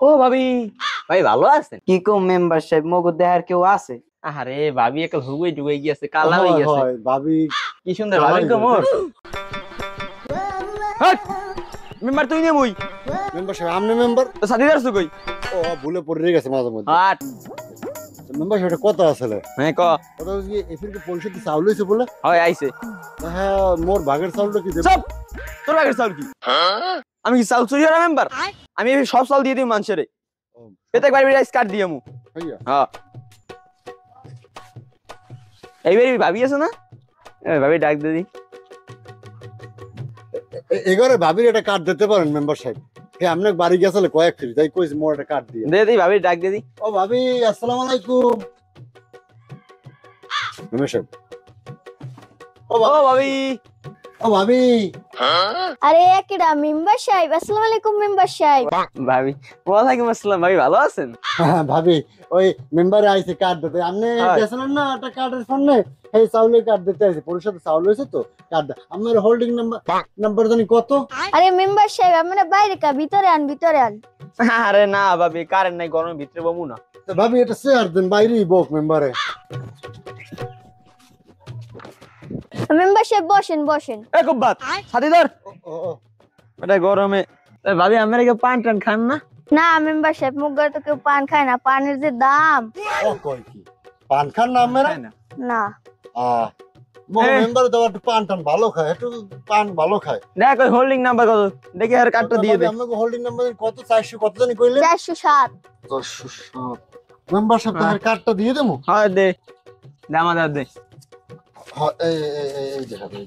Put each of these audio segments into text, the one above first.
ও ভাবি, ভাই ভালো আছেন? কি কো মেম্বার সাহেব মগো দেহার কেউ আছে? আরে ভাবি একটা হুগুই ডুবে গিয়েছে, কালা হয়ে গেছে। ভাবি কি সুন্দর ভাবি গো মোর। মেম্বার তুই নে মুই মেম্বার সাহেব আপনি মেম্বার তো সাথী দাঁড়ছো কই? ও ভুলে পড়ে গেছে মাঝে মধ্যে আট মেম্বার সাহেব একটা কথা আছে হ্যাঁ ক কথা হচ্ছে এফির কি পরিষদ চাউল হয়েছে বলে হয় আইছে। হ্যাঁ মোর ভাগের চাউলটা কি দেব সব তোর আগের চাউল কি? আমি কি চাউল চুরি করা মেম্বার? আমি এই সব চাউল দিয়ে দিই মানুষেরে। প্রত্যেক বাড়ি রাইস কার্ড দিয়ে মু। ভাইয়া হ্যাঁ এইবারই ভাবি আছে না? ভাবি ডাক দিদি। এগারে ভাবির একটা কার্ড দিতে পারেন মেম্বার সাহেব হ্যাঁ আপনাকে বাড়ি গেছিলে কয়েক ফিরি তাই কইছি মোর একটা কার্ড দিয়ে দে দিই ভাবি ডাক দিদি। ও ভাবি আসসালামু আলাইকুম মেম্বার সাহেব ও ভাবি। ও ভাবি আরে কেডা মেম্বার সাহেব? আসসালামু আলাইকুম মেম্বার সাহেব। ভাবি ওয়ালাইকুম আসসালাম। ভাবি ভালো আছেন? হ্যাঁ ভাবি ওই মেম্বারে আইছে কার্ড দিতে আপনি গেছিলেন না একটা কার্ডের সামনে এই চাউলের কার্ড দিতে আইছে পরিষদে চাউল হয়েছে তো কার্ড আপনার হোল্ডিং নাম্বার জানি কত আরে মেম্বার সাহেব আমরা বাইরে কা ভিতরে আন ভিতরে আন। আরে না ভাবি কারেন্ট নাই, গরমের ভিতরে বমু না। তো ভাবি এটা শেয়ার দেন বাইরেই বক মেম্বারে মেম্বার সাহেব বসেন বসেন। এ খুব বাত সাথী ধর ও ও এটা গরমে। ভাবি আমরা কি পান টান খান না? না মেম্বার সাহেব মুগর তো কেউ পান খায় না, পানের যে দাম। ও কই কি পান খান না মেরা না মেম্বার তো একটু পান টান ভালো খায় একটু পান ভালো খায় দেখ ওই হোল্ডিং নাম্বার কত দেখি আর কার্ডটা দিয়ে দে। আমাকে হোল্ডিং নাম্বার কত 400 কত জানি কইলে 407। 407 মেম্বার সাহেব তার কার্ডটা দিয়ে দেবো হ্যাঁ দে দে আমাদের দে। হ্যাঁ এই দেখা এই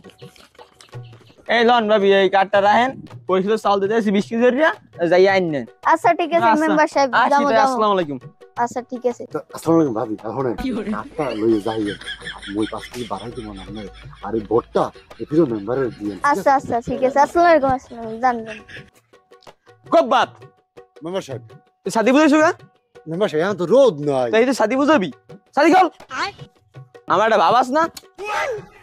এই লন ভাবি এই কার্ডটা রাখেন, পয়সা চাউল দিতে আসি 20 কেজি রিয়া যাই আইন নেন। আচ্ছা ঠিক আছে মেম্বার সাহেব দাও দাও। আসসালামু আলাইকুম। আচ্ছা ঠিক আছে। আসসালামু আলাইকুম ভাবি এখন কার্ডটা লইয়ে যাই মই 5 কেজি বাড়াই দেব না আপনার আর এই ভোটটা এফিরো মেম্বারের দিয়ে আচ্ছা আচ্ছা ঠিক আছে। আসসালামু আলাইকুম। আসসালাম জান জান। খুব বাত মেম্বার সাহেব তুই শাদি বুঝাইছো গা? মেম্বার সাহেব এখন তো রোদ নাই তাই তো শাদি বুঝাবি? শাদি কল আমার একটা বাবাস না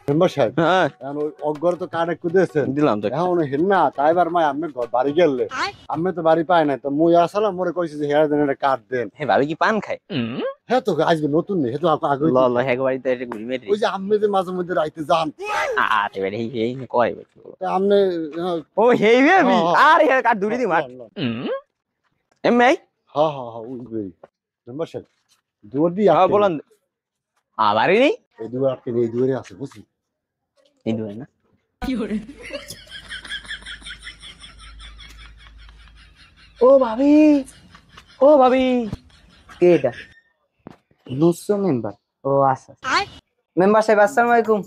মেম্বার সাহেব হ্যাঁ এখন ওই অগর তো কার্ড একটু দিয়েছেন দিলাম তো। এখন হেল না তাইবার মাই আমি বাড়ি গেলে আমি তো বাড়ি পাই না তো মুই আসলাম মোরে কইছি যে হেয়ার দেন একটা কার্ড দেন হে ভাবি কি পান খায়? হ্যাঁ তো আজকে নতুন নেই তো আগে ল ল হে বাড়িতে এসে ঘুরি মেরে। ওই যে আপনি যে মাঝে মধ্যে রাইতে যান আরে ভাই এই কয় আপনি ও হেই বেবি আরে হে কাট দূরে দি মার এমএ। হ্যাঁ হ্যাঁ হ্যাঁ ওই মেম্বার সাহেব দুয়ার দি হ্যাঁ বলেন আবারই নেই এই দুয়ার আটকে এই দুয়ারে আছে বুঝলি এই দুই না কি করে। ও ভাবি ও ভাবি কে এটা? নুসো মেম্বার? ও আচ্ছা মেম্বার সাহেব আসসালামু আলাইকুম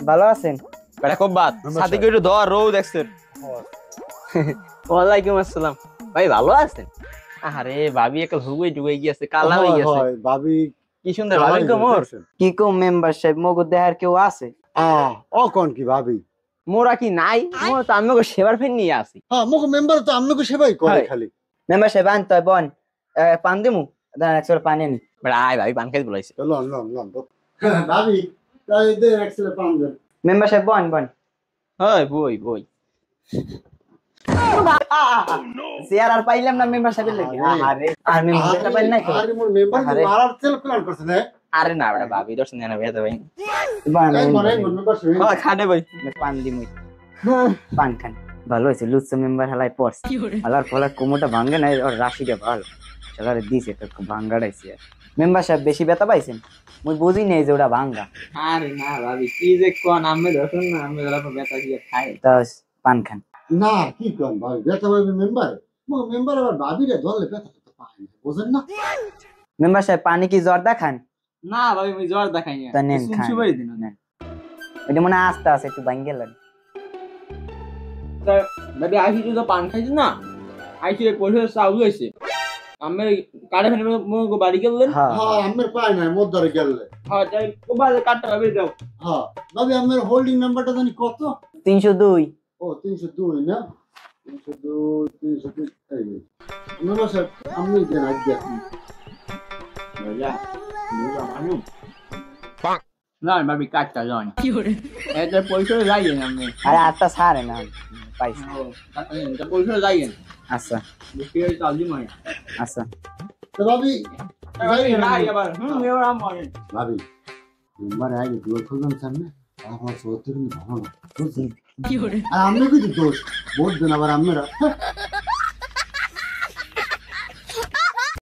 ভালো আছেন? বেটা খুব বাত সাথে কি একটু ধর রোদ দেখছেন। ওয়ালাইকুম আসসালাম। ভাই ভালো আছেন? আরে ভাবি একটা হুগুই ডুবে গিয়েছে, কালা হয়ে গেছে। ভাবি কি সুন্দর ভাবি গো মোর। কি কো মেম্বার সাহেব মগো দেহার কেউ আছে? ও কোন কি ভাবি মোরা কি নাই? মোর তো আমগো সেবার ফেন নিয়ে আসি। হ্যাঁ মুখ মেম্বার তো আপনাকে সেবাই করে খালি মেম্বার সাহেব আনতে হয় বন পান দিমু দাঁড়ান একশো পানি নি। বেটা আয় ভাবি পান খাইতে বলাইছে। লন লন লন ভাবি তাই দে এক্সেলে পান দেন মেম্বার সাহেব বন বন হয় বই বই চেয়ার আর পাইলাম না মেম্বার সাহেবের লাগি। আরে আর মেম্বার সাহেব পাইল নাই তো? আরে মোর মেম্বার মারার তেল প্ল্যান করছে না আরে না বেটা ভাবি দর্শন জানা বেটা ভাই বান তাই মনে মেম্বার সাহেব হ্যাঁ খাটে ভাই পান দিমু পান খান ভালো হয়েছে লুচ্চা মেম্বার হালাই পড়স হালার ফলার কোমোটা ভাঙ্গে নাই ওর রাশিটা ভালো সালারে দিছে তো ভাঙ্গাড়াইছে। মেম্বার সাহেব বেশি ব্যথা পাইছেন? মুই বুঝি নাই যে ওটা ভাঙ্গা। আরে না ভাবি কি যে কোন আমি দর্শন না আমি জলা বেটা কি খাই তা পান খান। না কি কোন ভাই ব্যথা পাইবে মেম্বার মোর মেম্বার আবার ভাবিরে ধরলে ব্যথা তো পায় না বুঝেন না মেম্বার সাহেব পানি কি জর্দা খান? না ভাবি আমি জ্বর দেখাই না তা নেন খান। সুবাই দিন নেন ওইটা মনে আস্তে আছে একটু ভাঙ্গে লাগে। ভাবি আইসি তো পান খাইছি না আইসি পয়সা চাউল হয়েছে আমি কাটে ফেলে মোগো বাড়ি গেলেন। হ্যাঁ হ্যাঁ আমি পাই না মোর ধরে গেলে হ্যাঁ যাই কোবালে কাটটা ভাবি দাও। হ্যাঁ ভাবি আমার হোল্ডিং নাম্বারটা জানি কত 302। ও 302 না 302 302 এই মেম্বার সাহেব আমি দেন আজকে যা মুগা মানু না ভাবি কাটটা লন কি করে এটা পয়সা যাই না আমি। আরে আটটা ছাড়ে না পাইছি। আচ্ছা আচ্ছা তো ভাবি ভাবি মেম্বার আগে দুয়ার খুলবেন সামনে আমার সত্যি কিন্তু ভালো না আর আপনি কিছু দোষ ভোট দেন আবার আপনারা